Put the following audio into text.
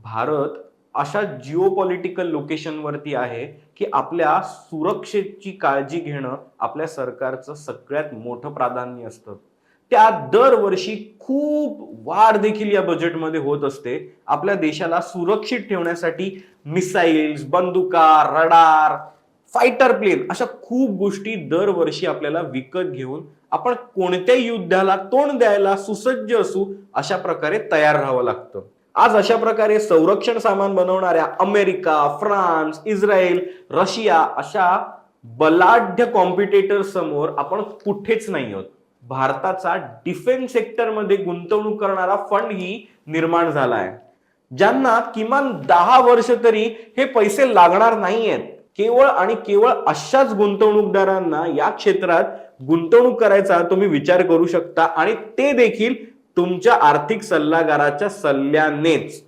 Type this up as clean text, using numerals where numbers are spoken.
भारत अशा जिओपॉलिटिकल लोकेशनवरती आहे की आपल्या सुरक्षेची काळजी घेणं आपल्या सरकारचं सगळ्यात मोठं प्राधान्य असतं. त्यात दरवर्षी खूप वाढ देखील या बजेटमध्ये होत असते. आपल्या देशाला सुरक्षित ठेवण्यासाठी मिसाईल्स, बंदुका, रडार, फायटर प्लेन अशा खूप गोष्टी दरवर्षी आपल्याला विकत घेऊन आपण कोणत्याही युद्धाला तोंड द्यायला सुसज्ज असू अशा प्रकारे तयार राहावं लागतं. आज अशा प्रकारे संरक्षण सामान बनवणाऱ्या अमेरिका, फ्रान्स, इस्रायल, रशिया अशा बलाढ्य कॉम्पिटिटर समोर आपण कुठेच नाही आहोत. भारताचा डिफेन्स सेक्टरमध्ये गुंतवणूक करणारा फंड ही निर्माण झाला आहे, ज्यांना किमान 10 वर्ष तरी हे पैसे लागणार नाहीयेत. केवळ आणि केवळ अशाच गुंतवणूकदारांना या क्षेत्रात गुंतवणूक करायचा तुम्ही विचार करू शकता आणि ते देखील तुमच्या आर्थिक सल्लागाराच्या सल्ल्यानेच.